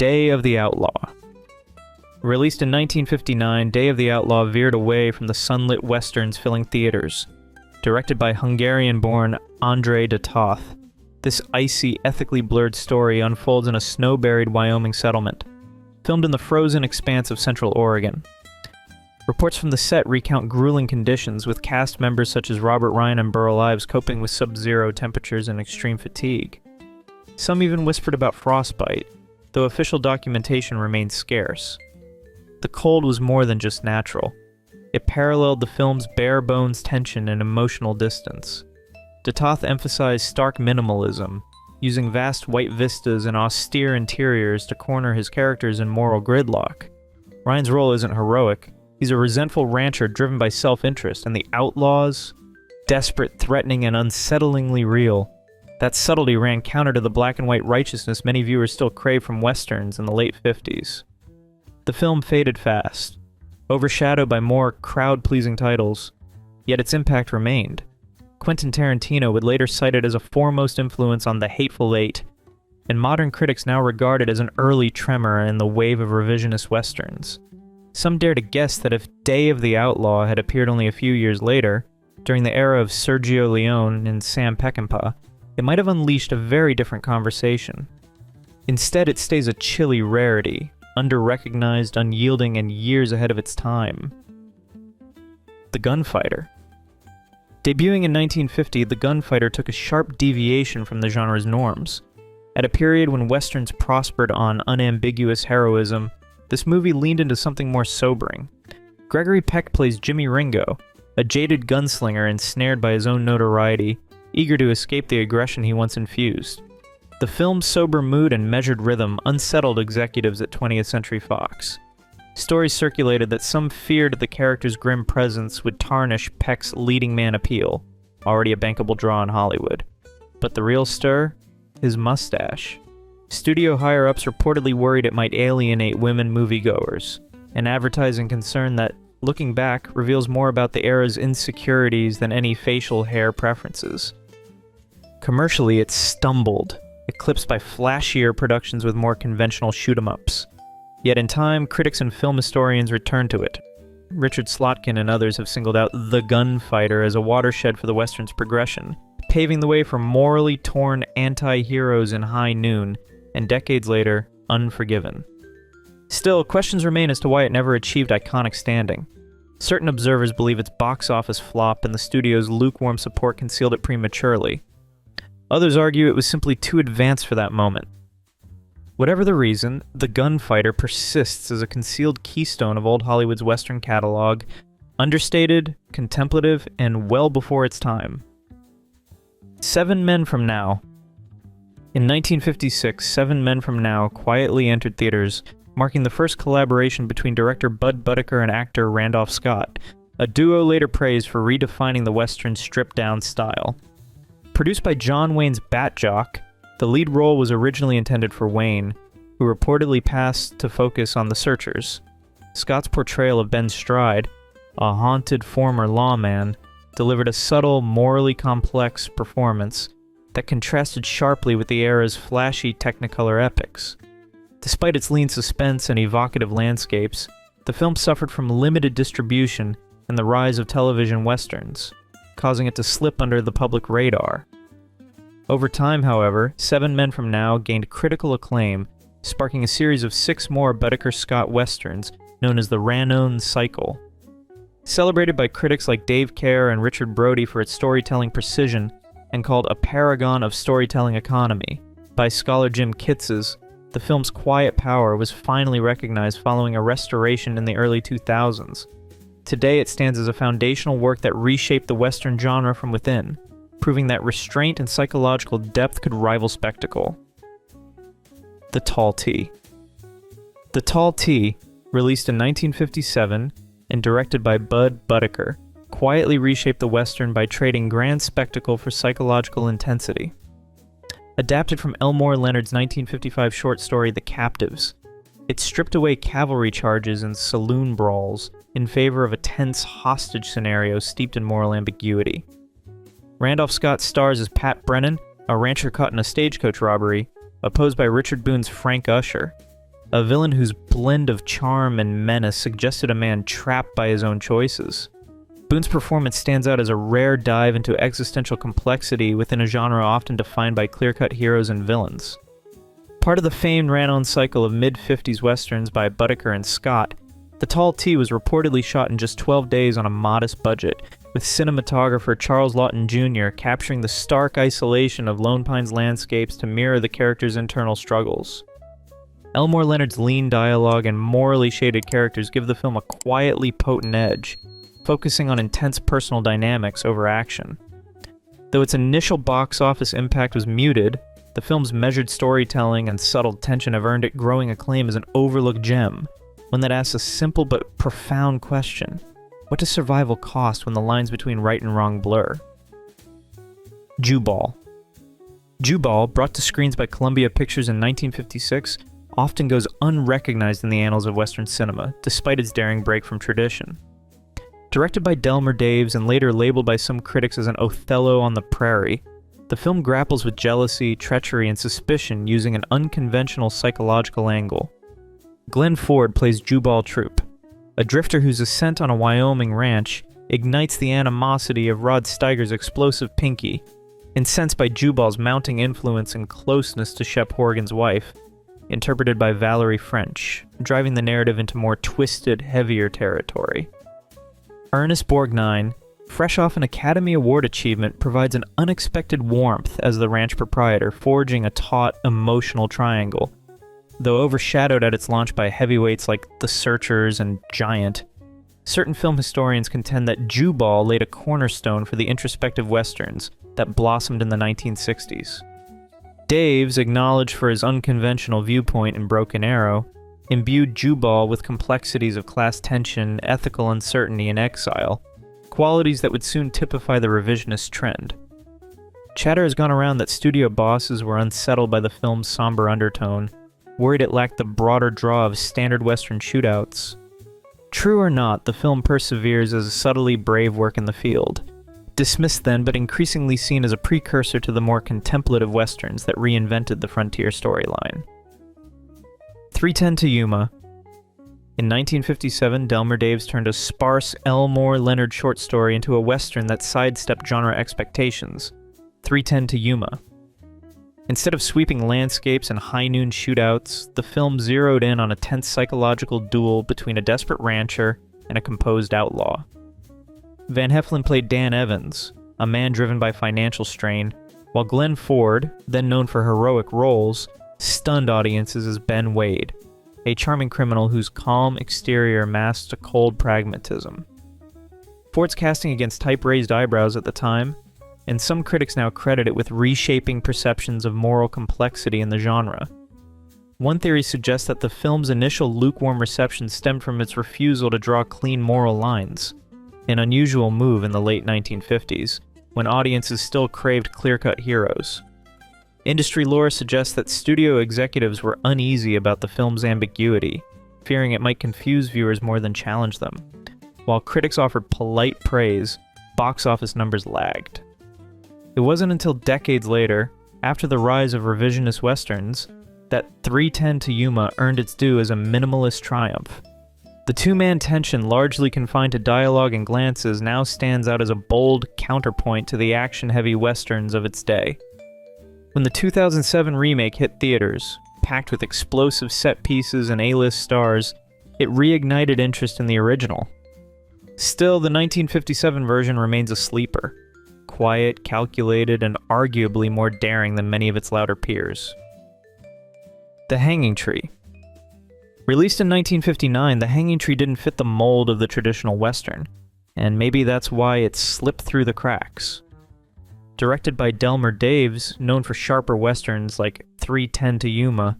Day of the Outlaw. Released in 1959, Day of the Outlaw veered away from the sunlit westerns filling theaters. Directed by Hungarian-born André de Toth, this icy, ethically blurred story unfolds in a snow-buried Wyoming settlement, filmed in the frozen expanse of Central Oregon. Reports from the set recount grueling conditions, with cast members such as Robert Ryan and Burl Ives coping with sub-zero temperatures and extreme fatigue. Some even whispered about frostbite, though official documentation remained scarce. The cold was more than just natural. It paralleled the film's bare-bones tension and emotional distance. De Toth emphasized stark minimalism, using vast white vistas and austere interiors to corner his characters in moral gridlock. Ryan's role isn't heroic. He's a resentful rancher driven by self-interest, and the outlaws, desperate, threatening, and unsettlingly real. That subtlety ran counter to the black-and-white righteousness many viewers still crave from westerns in the late 50s. The film faded fast, overshadowed by more crowd-pleasing titles, yet its impact remained. Quentin Tarantino would later cite it as a foremost influence on The Hateful Eight, and modern critics now regard it as an early tremor in the wave of revisionist westerns. Some dare to guess that if Day of the Outlaw had appeared only a few years later, during the era of Sergio Leone and Sam Peckinpah, it might have unleashed a very different conversation. Instead, it stays a chilly rarity, under-recognized, unyielding, and years ahead of its time. The Gunfighter. Debuting in 1950, The Gunfighter took a sharp deviation from the genre's norms. At a period when westerns prospered on unambiguous heroism, this movie leaned into something more sobering. Gregory Peck plays Jimmy Ringo, a jaded gunslinger ensnared by his own notoriety, eager to escape the aggression he once infused. The film's sober mood and measured rhythm unsettled executives at 20th Century Fox. Stories circulated that some feared the character's grim presence would tarnish Peck's leading man appeal, already a bankable draw in Hollywood. But the real stir? His mustache. Studio higher-ups reportedly worried it might alienate women moviegoers, an advertising concern that, looking back, reveals more about the era's insecurities than any facial hair preferences. Commercially, it stumbled, eclipsed by flashier productions with more conventional shoot-'em-ups. Yet in time, critics and film historians returned to it. Richard Slotkin and others have singled out The Gunfighter as a watershed for the western's progression, paving the way for morally torn anti-heroes in High Noon, and decades later, Unforgiven. Still, questions remain as to why it never achieved iconic standing. Certain observers believe its box office flop and the studio's lukewarm support concealed it prematurely. Others argue it was simply too advanced for that moment. Whatever the reason, The Gunfighter persists as a concealed keystone of old Hollywood's Western catalog, understated, contemplative, and well before its time. 7 Men From Now. In 1956, 7 Men From Now quietly entered theaters, marking the first collaboration between director Bud Buddicker and actor Randolph Scott, a duo later praised for redefining the Western's stripped-down style. Produced by John Wayne's Bat Jock, the lead role was originally intended for Wayne, who reportedly passed to focus on The Searchers. Scott's portrayal of Ben Stride, a haunted former lawman, delivered a subtle, morally complex performance that contrasted sharply with the era's flashy Technicolor epics. Despite its lean suspense and evocative landscapes, the film suffered from limited distribution and the rise of television westerns, causing it to slip under the public radar. Over time, however, 7 Men From Now gained critical acclaim, sparking a series of 6 more Buddicker-Scott westerns known as the Ranone Cycle. Celebrated by critics like Dave Kerr and Richard Brody for its storytelling precision and called a paragon of storytelling economy, by scholar Jim Kitzes, the film's quiet power was finally recognized following a restoration in the early 2000s. Today it stands as a foundational work that reshaped the Western genre from within, proving that restraint and psychological depth could rival spectacle. The Tall T. The Tall T, released in 1957 and directed by Bud Buddicker, quietly reshaped the Western by trading grand spectacle for psychological intensity. Adapted from Elmore Leonard's 1955 short story The Captives, it stripped away cavalry charges and saloon brawls in favor of a tense hostage scenario steeped in moral ambiguity. Randolph Scott stars as Pat Brennan, a rancher caught in a stagecoach robbery, opposed by Richard Boone's Frank Usher. a villain whose blend of charm and menace suggested a man trapped by his own choices. Boone's performance stands out as a rare dive into existential complexity within a genre often defined by clear-cut heroes and villains. Part of the famed ran-on cycle of mid-50s westerns by Buddeker and Scott, The Tall T was reportedly shot in just 12 days on a modest budget, with cinematographer Charles Lawton Jr. capturing the stark isolation of Lone Pine's landscapes to mirror the characters' internal struggles. Elmore Leonard's lean dialogue and morally shaded characters give the film a quietly potent edge, focusing on intense personal dynamics over action. Though its initial box office impact was muted, the film's measured storytelling and subtle tension have earned it growing acclaim as an overlooked gem, one that asks a simple but profound question. What does survival cost when the lines between right and wrong blur? Jubal. Jubal, brought to screens by Columbia Pictures in 1956, often goes unrecognized in the annals of Western cinema, despite its daring break from tradition. Directed by Delmer Daves and later labeled by some critics as an Othello on the prairie, the film grapples with jealousy, treachery, and suspicion using an unconventional psychological angle. Glenn Ford plays Jubal Troop, a drifter whose ascent on a Wyoming ranch ignites the animosity of Rod Steiger's explosive Pinky, incensed by Jubal's mounting influence and closeness to Shep Horgan's wife, interpreted by Valerie French, driving the narrative into more twisted, heavier territory. Ernest Borgnine, fresh off an Academy Award achievement, provides an unexpected warmth as the ranch proprietor, forging a taut, emotional triangle. Though overshadowed at its launch by heavyweights like The Searchers and Giant, certain film historians contend that Jubal laid a cornerstone for the introspective westerns that blossomed in the 1960s. Daves, acknowledged for his unconventional viewpoint in Broken Arrow, imbued Jubal with complexities of class tension, ethical uncertainty, and exile, qualities that would soon typify the revisionist trend. Chatter has gone around that studio bosses were unsettled by the film's somber undertone, worried it lacked the broader draw of standard Western shootouts. True or not, the film perseveres as a subtly brave work in the field, dismissed then but increasingly seen as a precursor to the more contemplative Westerns that reinvented the frontier storyline. 3:10 to Yuma. In 1957, Delmer Daves turned a sparse Elmore Leonard short story into a Western that sidestepped genre expectations, 3:10 to Yuma. Instead of sweeping landscapes and high-noon shootouts, the film zeroed in on a tense psychological duel between a desperate rancher and a composed outlaw. Van Heflin played Dan Evans, a man driven by financial strain, while Glenn Ford, then known for heroic roles, stunned audiences as Ben Wade, a charming criminal whose calm exterior masks a cold pragmatism. Ford's casting against type-raised eyebrows at the time, and some critics now credit it with reshaping perceptions of moral complexity in the genre. One theory suggests that the film's initial lukewarm reception stemmed from its refusal to draw clean moral lines, an unusual move in the late 1950s, when audiences still craved clear-cut heroes. Industry lore suggests that studio executives were uneasy about the film's ambiguity, fearing it might confuse viewers more than challenge them. While critics offered polite praise, box office numbers lagged. It wasn't until decades later, after the rise of revisionist westerns, that 3:10 to Yuma earned its due as a minimalist triumph. The two-man tension, largely confined to dialogue and glances, now stands out as a bold counterpoint to the action-heavy westerns of its day. When the 2007 remake hit theaters, packed with explosive set pieces and A-list stars, it reignited interest in the original. Still, the 1957 version remains a sleeper. Quiet, calculated, and arguably more daring than many of its louder peers. The Hanging Tree. Released in 1959, The Hanging Tree didn't fit the mold of the traditional Western, and maybe that's why it slipped through the cracks. Directed by Delmer Daves, known for sharper westerns like 3:10 to Yuma,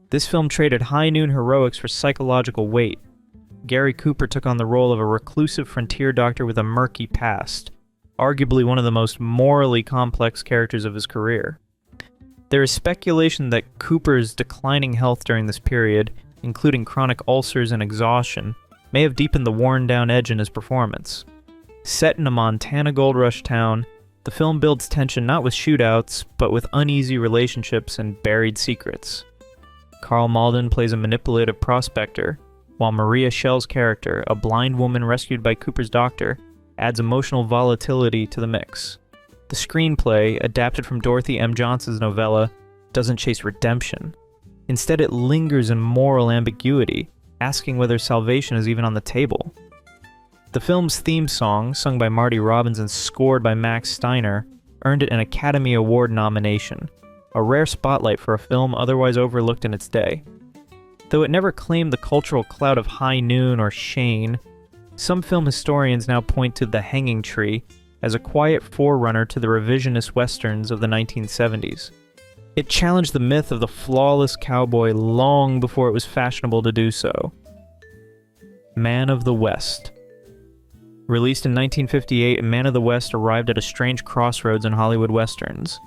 this film traded high-noon heroics for psychological weight. Gary Cooper took on the role of a reclusive frontier doctor with a murky past, arguably one of the most morally complex characters of his career. There is speculation that Cooper's declining health during this period, including chronic ulcers and exhaustion, may have deepened the worn-down edge in his performance. Set in a Montana gold rush town, the film builds tension not with shootouts, but with uneasy relationships and buried secrets. Carl Malden plays a manipulative prospector, while Maria Schell's character, a blind woman rescued by Cooper's doctor, adds emotional volatility to the mix. The screenplay, adapted from Dorothy M. Johnson's novella, doesn't chase redemption. Instead, it lingers in moral ambiguity, asking whether salvation is even on the table. The film's theme song, sung by Marty Robbins and scored by Max Steiner, earned it an Academy Award nomination, a rare spotlight for a film otherwise overlooked in its day. Though it never claimed the cultural clout of High Noon or Shane, some film historians now point to The Hanging Tree as a quiet forerunner to the revisionist westerns of the 1970s. It challenged the myth of the flawless cowboy long before it was fashionable to do so. Man of the West. Released in 1958, Man of the West arrived at a strange crossroads in Hollywood westerns.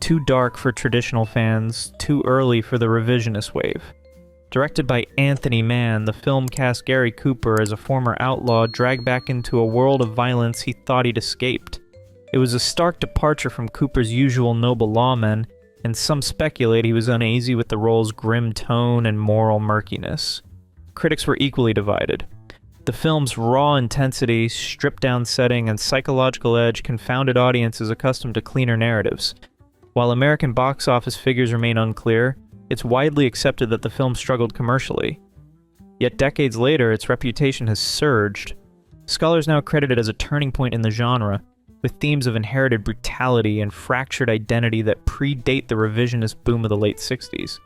Too dark for traditional fans, too early for the revisionist wave. Directed by Anthony Mann, the film cast Gary Cooper as a former outlaw dragged back into a world of violence he thought he'd escaped. It was a stark departure from Cooper's usual noble lawmen, and some speculate he was uneasy with the role's grim tone and moral murkiness. Critics were equally divided. The film's raw intensity, stripped-down setting, and psychological edge confounded audiences accustomed to cleaner narratives. While American box office figures remain unclear, it's widely accepted that the film struggled commercially. Yet decades later, its reputation has surged. Scholars now credit it as a turning point in the genre, with themes of inherited brutality and fractured identity that predate the revisionist boom of the late 60s.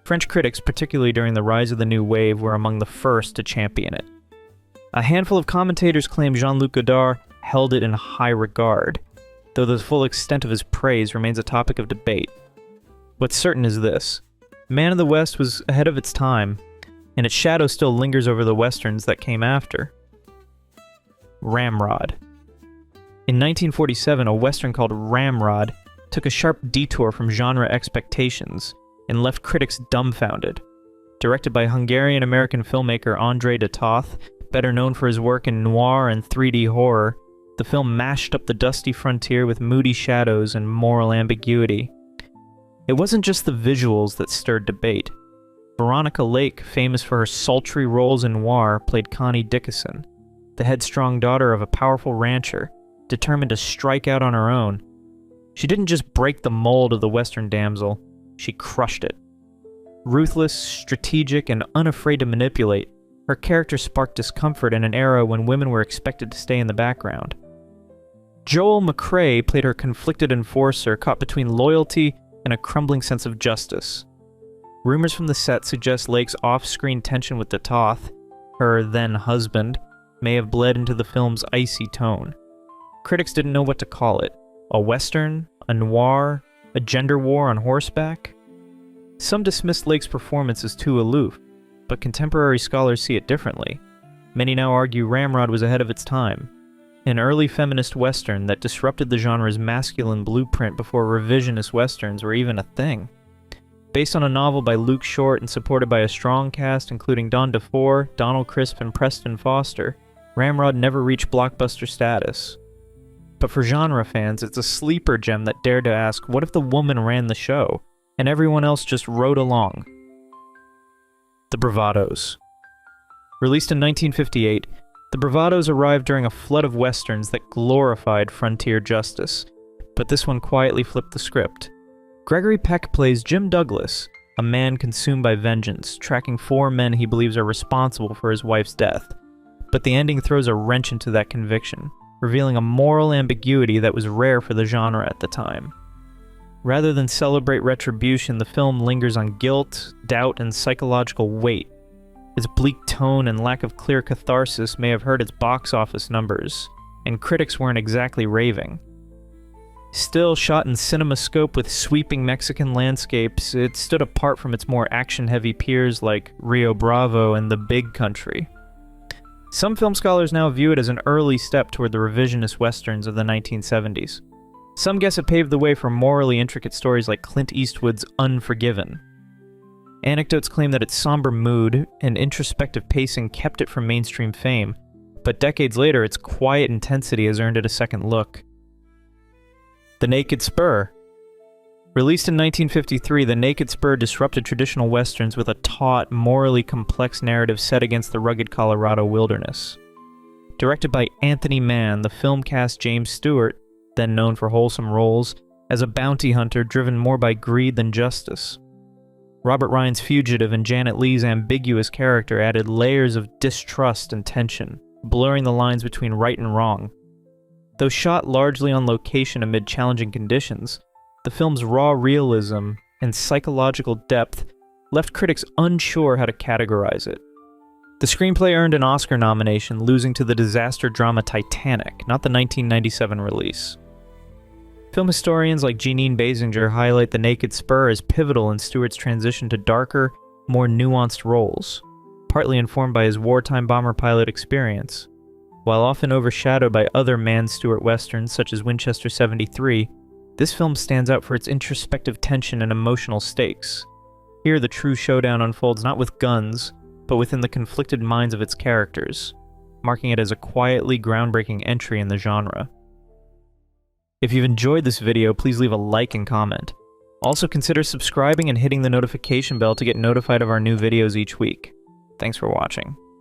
French critics, particularly during the rise of the New Wave, were among the first to champion it. A handful of commentators claim Jean-Luc Godard held it in high regard, though the full extent of his praise remains a topic of debate. What's certain is this: Man of the West was ahead of its time, and its shadow still lingers over the westerns that came after. Ramrod. In 1947, a western called Ramrod took a sharp detour from genre expectations and left critics dumbfounded. Directed by Hungarian-American filmmaker André de Toth, better known for his work in noir and 3D horror, the film mashed up the dusty frontier with moody shadows and moral ambiguity. It wasn't just the visuals that stirred debate. Veronica Lake, famous for her sultry roles in noir, played Connie Dickinson, the headstrong daughter of a powerful rancher, determined to strike out on her own. She didn't just break the mold of the Western damsel, she crushed it. Ruthless, strategic, and unafraid to manipulate, her character sparked discomfort in an era when women were expected to stay in the background. Joel McCrea played her conflicted enforcer caught between loyalty and a crumbling sense of justice. Rumors from the set suggest Lake's off-screen tension with the Toth, her then-husband, may have bled into the film's icy tone. Critics didn't know what to call it. A western? A noir? A gender war on horseback? Some dismissed Lake's performance as too aloof, but contemporary scholars see it differently. Many now argue Ramrod was ahead of its time, an early feminist western that disrupted the genre's masculine blueprint before revisionist westerns were even a thing. Based on a novel by Luke Short and supported by a strong cast including Don DeFore, Donald Crisp, and Preston Foster, Ramrod never reached blockbuster status. But for genre fans, it's a sleeper gem that dared to ask, what if the woman ran the show, and everyone else just rode along? The Bravados. Released in 1958, The Bravados arrived during a flood of westerns that glorified frontier justice, but this one quietly flipped the script. Gregory Peck plays Jim Douglas, a man consumed by vengeance, tracking 4 men he believes are responsible for his wife's death. But the ending throws a wrench into that conviction, revealing a moral ambiguity that was rare for the genre at the time. Rather than celebrate retribution, the film lingers on guilt, doubt, and psychological weight. Its bleak tone and lack of clear catharsis may have hurt its box office numbers, and critics weren't exactly raving. Still shot in CinemaScope with sweeping Mexican landscapes, it stood apart from its more action-heavy peers like Rio Bravo and The Big Country. Some film scholars now view it as an early step toward the revisionist westerns of the 1970s. Some guess it paved the way for morally intricate stories like Clint Eastwood's Unforgiven. Anecdotes claim that its somber mood and introspective pacing kept it from mainstream fame, but decades later its quiet intensity has earned it a second look. The Naked Spur. Released in 1953, The Naked Spur disrupted traditional westerns with a taut, morally complex narrative set against the rugged Colorado wilderness. Directed by Anthony Mann, the film cast James Stewart, then known for wholesome roles, as a bounty hunter driven more by greed than justice. Robert Ryan's fugitive and Janet Leigh's ambiguous character added layers of distrust and tension, blurring the lines between right and wrong. Though shot largely on location amid challenging conditions, the film's raw realism and psychological depth left critics unsure how to categorize it. The screenplay earned an Oscar nomination, losing to the disaster drama Titanic, not the 1997 release. Film historians like Jeanine Basinger highlight The Naked Spur as pivotal in Stewart's transition to darker, more nuanced roles, partly informed by his wartime bomber pilot experience. While often overshadowed by other Mann-Stewart westerns such as Winchester 73, this film stands out for its introspective tension and emotional stakes. Here, the true showdown unfolds not with guns, but within the conflicted minds of its characters, marking it as a quietly groundbreaking entry in the genre. If you've enjoyed this video, please leave a like and comment. Also consider subscribing and hitting the notification bell to get notified of our new videos each week. Thanks for watching.